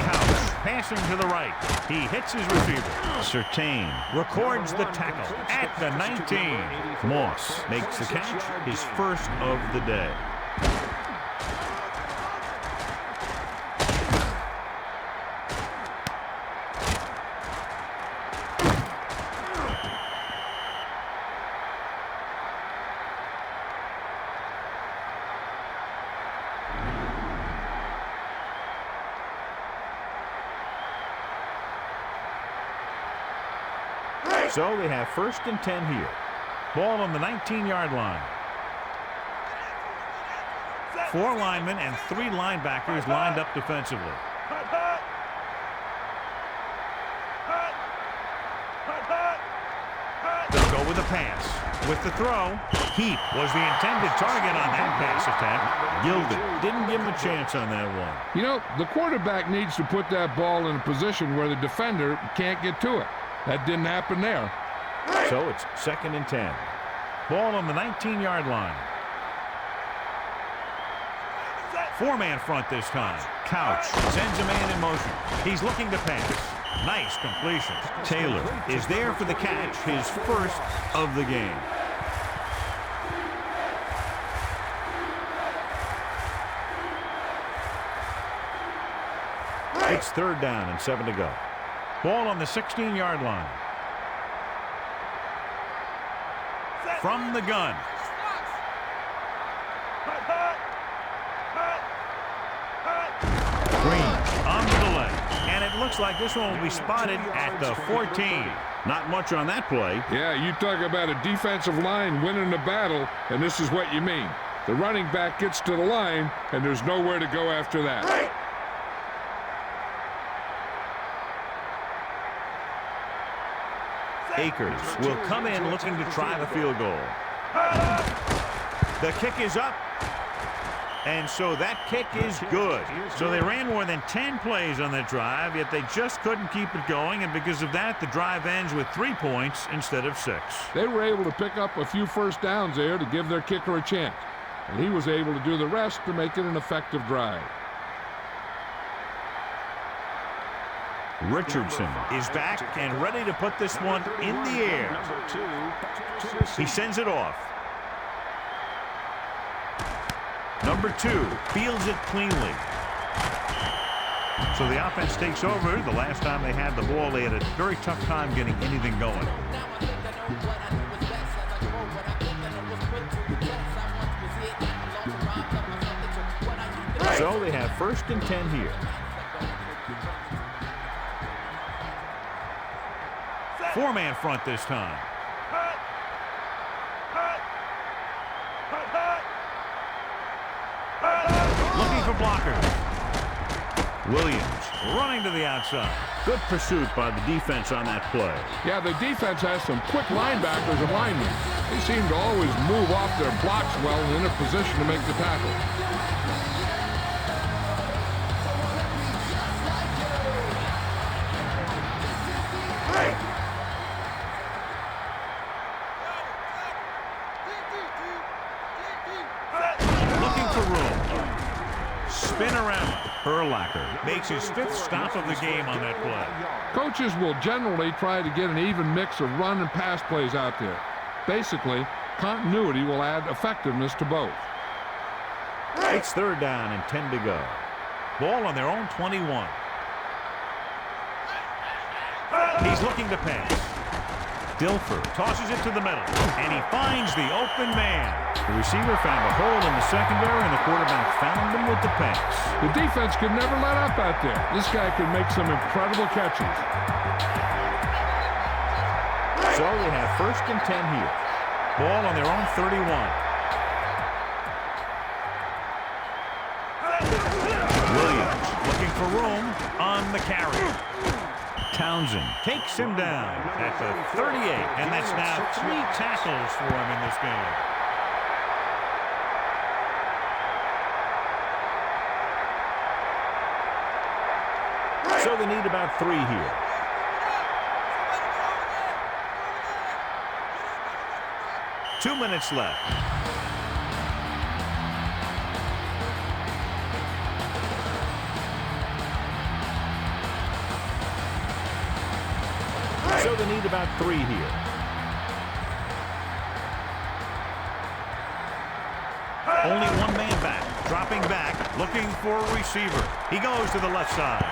Couch passing to the right. He hits his receiver. Surtain records the tackle at the 19. Moss makes the catch, his first of the day. So they have 1st and 10 here. Ball on the 19-yard line. 4 linemen and 3 linebackers lined up defensively. They'll go with a pass. With the throw, Heath was the intended target on that pass attempt. Gilded didn't give him a chance on that one. You know, the quarterback needs to put that ball in a position where the defender can't get to it. That didn't happen there. So it's 2nd and 10. Ball on the 19-yard line. 4-man front this time. Couch sends a man in motion. He's looking to pass. Nice completion. Taylor is there for the catch, his first of the game. It's 3rd down and 7 to go. Ball on the 16-yard line. From the gun. Green on the delay. And it looks like this one will be spotted at the 14. Not much on that play. Yeah, you talk about a defensive line winning the battle, and this is what you mean. The running back gets to the line, and there's nowhere to go after that. Akers will come in looking to try the field goal. The kick is up. And so that kick is good. So they ran more than 10 plays on that drive, yet they just couldn't keep it going. And because of that, the drive ends with 3 points instead of 6. They were able to pick up a few first downs there to give their kicker a chance. And he was able to do the rest to make it an effective drive. Richardson is back and ready to put this one in the air. He sends it off. Number 2 fields it cleanly. So the offense takes over. The last time they had the ball, they had a very tough time getting anything going. So they have 1st and 10 here. 4-man front this time. Looking for blockers. Williams running to the outside. Good pursuit by the defense on that play. Yeah, the defense has some quick linebackers and linemen. They seem to always move off their blocks well and in a position to make the tackle. Spinorama. Urlacher makes his 5th stop of the game on that play. Coaches will generally try to get an even mix of run and pass plays out there. Basically, continuity will add effectiveness to both. It's 3rd down and 10 to go. Ball on their own 21. He's looking to pass. Dilfer tosses it to the middle, and he finds the open man. The receiver found a hole in the secondary, and the quarterback found him with the pass. The defense could never let up out there. This guy can make some incredible catches. So they have 1st and 10 here. Ball on their own 31. Williams looking for room on the carry. Townsend takes him down at the 38, and that's now 3 tackles for him in this game. So they need about 3 here. Two minutes left. So they need about 3 here. Only one man back. Dropping back. Looking for a receiver. He goes to the left side.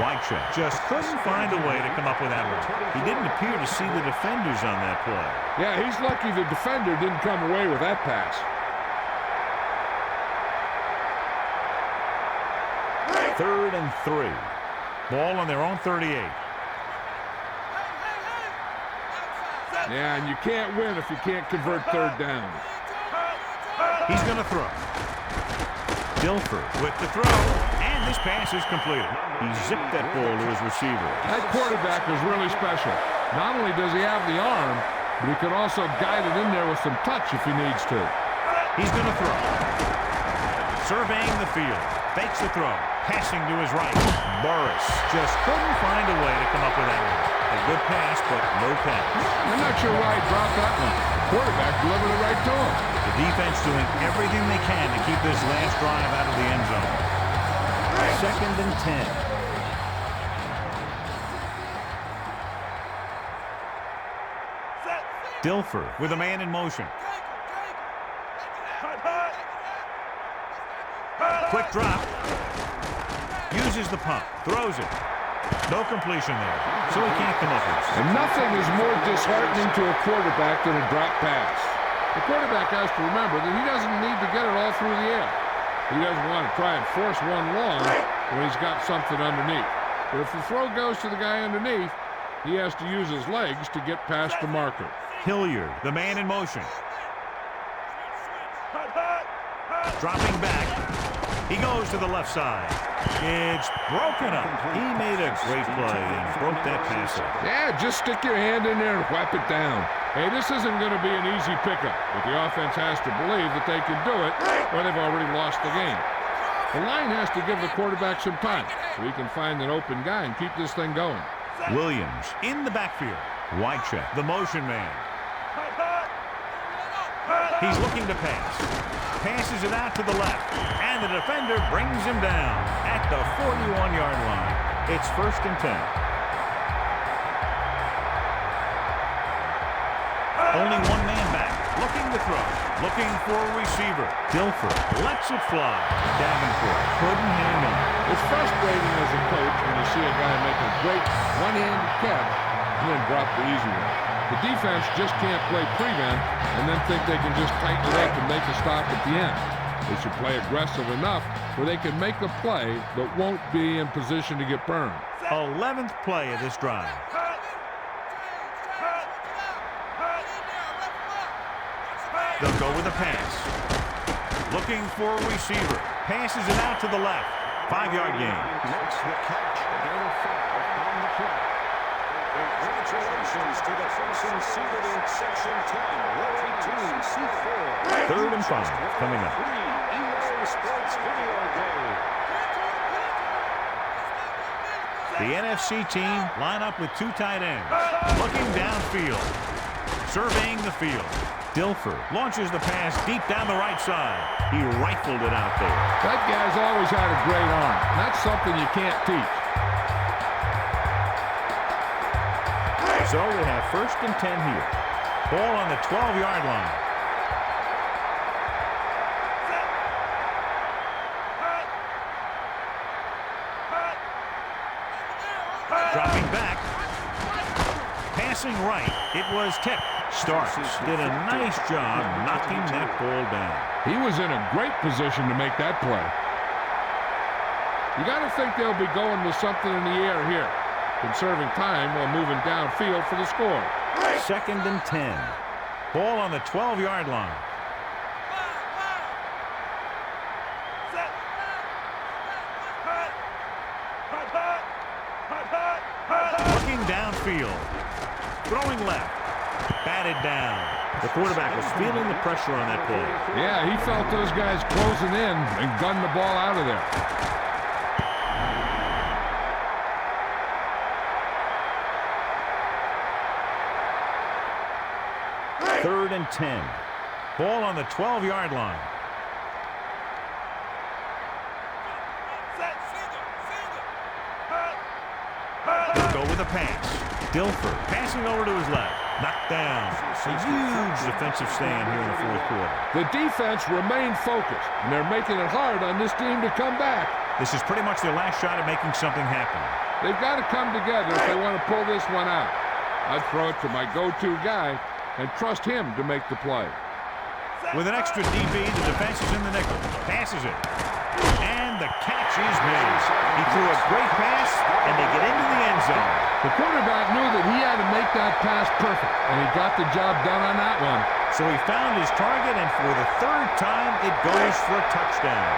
Whitecheck just couldn't find a way to come up with that one. He didn't appear to see the defenders on that play. Yeah, he's lucky the defender didn't come away with that pass. 3rd and 3. Ball on their own 38. Yeah, and you can't win if you can't convert 3rd down. He's going to throw. Dilfer with the throw, and this pass is completed. He zipped that ball to his receiver. That quarterback is really special. Not only does he have the arm, but he can also guide it in there with some touch if he needs to. He's going to throw. Surveying the field. Fakes the throw. Passing to his right. Burris just couldn't find a way to come up with that one. A good pass, but no pass. I'm not sure why he dropped that one. The quarterback delivered it right to him. The defense doing everything they can to keep this last drive out of the end zone. 2nd and 10. Dilfer with a man in motion. Quick drop. Uses the pump. Throws it. No completion there. So he can't come up with it. And nothing is more disheartening to a quarterback than a drop pass. The quarterback has to remember that he doesn't need to get it all through the air. He doesn't want to try and force one long when he's got something underneath. But if the throw goes to the guy underneath, he has to use his legs to get past the marker. Hilliard, the man in motion. Dropping back. He goes to the left side. It's broken up. He made a great play and broke that pass up. Yeah, just stick your hand in there and whap it down. Hey, this isn't going to be an easy pickup, but the offense has to believe that they can do it or they've already lost the game. The line has to give the quarterback some time so he can find an open guy and keep this thing going. Williams in the backfield. Whitecheck, the motion man. He's looking to pass. Passes it out to the left. And the defender brings him down at the 41-yard line. It's 1st and 10. Only one man back. Looking to throw. Looking for a receiver. Dilfer lets it fly. Davenport couldn't hang on. It's frustrating as a coach when you see a guy make a great one-handed catch and then drop the easy one. The defense just can't play prevent and then think they can just tighten it up and make a stop at the end. They should play aggressive enough where they can make a play but won't be in position to get burned. 11th play of this drive. They'll go with a pass. Looking for a receiver. Passes it out to the left. 5-yard gain. Makes the catch. Again, 5 on the play. Congratulations to the person seated in Section 10, row 18, C4. 3rd and 5 coming up. EA Sports Video Game. The NFC team line up with 2 tight ends. Looking downfield. Surveying the field. Dilfer launches the pass deep down the right side. He rifled it out there. That guy's always had a great arm. That's something you can't teach. So we have 1st and 10 here. Ball on the 12-yard line. Dropping back. Passing right. It was tipped. Starks did a nice job knocking that ball down. He was in a great position to make that play. You got to think they'll be going with something in the air here, conserving time while moving downfield for the score. 2nd and 10. Ball on the 12-yard line. Looking downfield. Throwing left. Batted down. The quarterback was feeling the pressure on that play. Yeah, he felt those guys closing in and gunned the ball out of there. 3rd and 10. Ball on the 12-yard line. Go with a pass. Dilfer passing over to his left. Knocked down. A huge defensive stand here in the 4th quarter. The defense remained focused, and they're making it hard on this team to come back. This is pretty much their last shot at making something happen. They've got to come together if they want to pull this one out. I'd throw it to my go-to guy and trust him to make the play. With an extra DB, the defense is in the nickel. Passes it. And the catch is made. He threw a great pass, and they get into the end zone. The quarterback knew that he had to make that pass perfect, and he got the job done on that one. So he found his target, and for the 3rd time, it goes for a touchdown.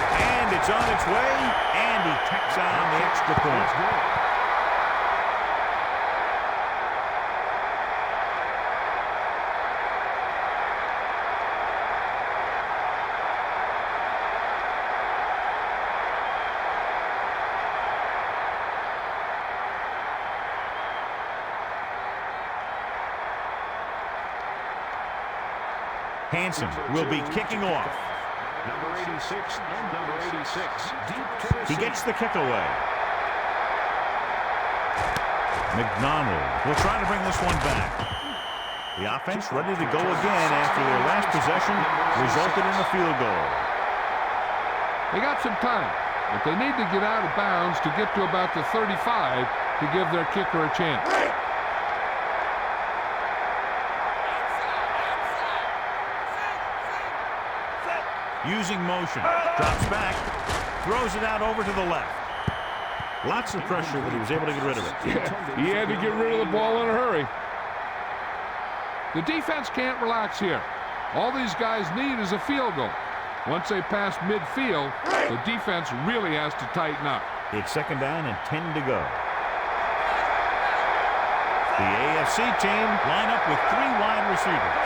And it's on its way, and he tacks on the extra point. Hansen will be kicking off. Number 86 and number 86. Deep to the He gets the kick away. McDonald will try to bring this one back. The offense ready to go again after their last possession resulted in a field goal. They got some time, but they need to get out of bounds to get to about the 35 to give their kicker a chance. Using motion. Drops back. Throws it out over to the left. Lots of pressure, but he was able to get rid of it. Yeah, he had to get rid of the ball in a hurry. The defense can't relax here. All these guys need is a field goal. Once they pass midfield, the defense really has to tighten up. It's 2nd down and 10 to go. The AFC team line up with 3 wide receivers.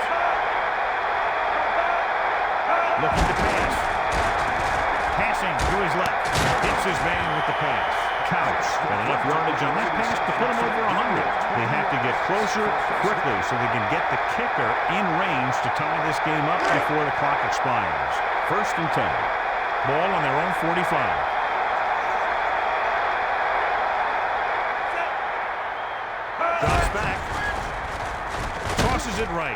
Looking to pass. Passing to his left. Hits his man with the pass. Couch got enough yardage on that pass to put him over 100. They have to get closer quickly so they can get the kicker in range to tie this game up before the clock expires. 1st and 10. Ball on their own 45. Drops back. Tosses it right.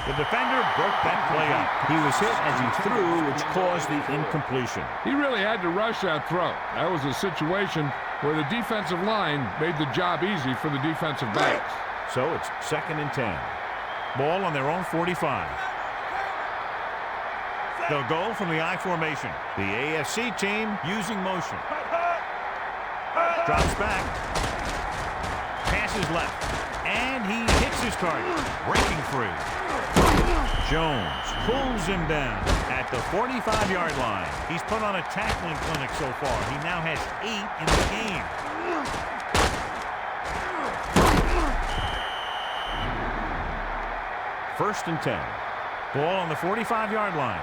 The defender broke that play up. He was hit as he threw, which caused the incompletion. He really had to rush that throw. That was a situation where the defensive line made the job easy for the defensive backs. So it's 2nd and 10. Ball on their own 45. They'll go from the I formation. The AFC team using motion. Drops back. Passes left. And he hits his target. Breaking free. Jones pulls him down at the 45-yard line. He's put on a tackling clinic so far. He now has 8 in the game. First and 10. Ball on the 45-yard line.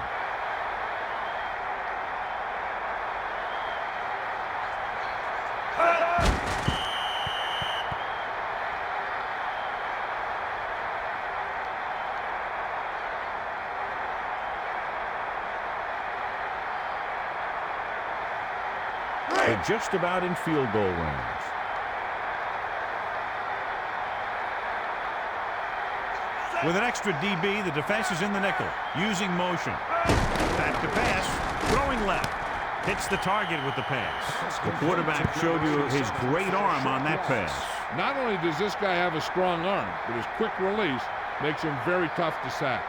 They're just about in field goal range. With an extra DB, the defense is in the nickel, using motion. Back to pass, throwing left. Hits the target with the pass. The quarterback showed you his great arm on that pass. Not only does this guy have a strong arm, but his quick release makes him very tough to sack.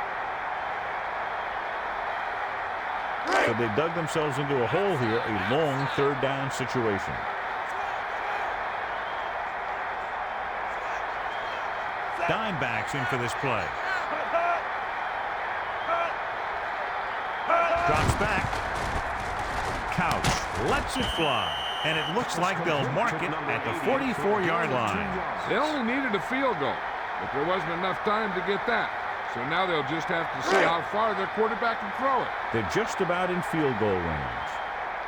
So they dug themselves into a hole here, a long third down situation. Dime backs in for this play. Drops back. Couch lets it fly. And it looks like they'll mark it at the 44-yard line. They only needed a field goal, but there wasn't enough time to get that. So now they'll just have to see how far their quarterback can throw it. They're just about in field goal range.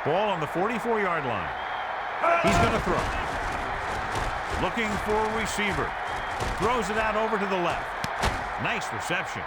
Ball on the 44-yard line. He's going to throw. Looking for a receiver. Throws it out over to the left. Nice reception.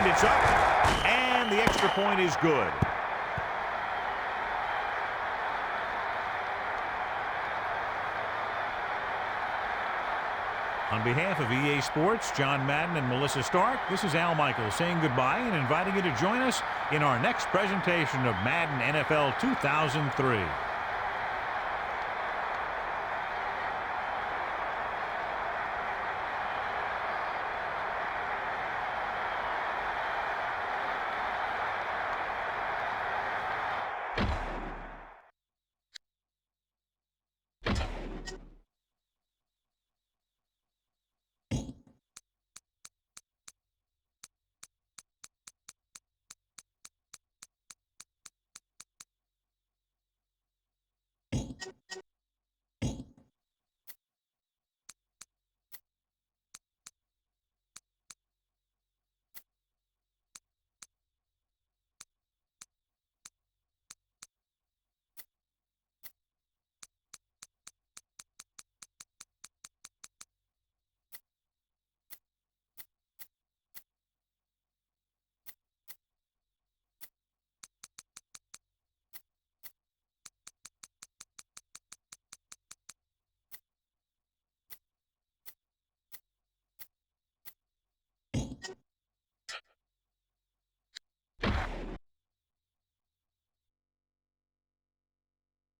It's up, and the extra point is good. On behalf of EA Sports, John Madden, and Melissa Stark, this is Al Michaels saying goodbye and inviting you to join us in our next presentation of Madden NFL 2003.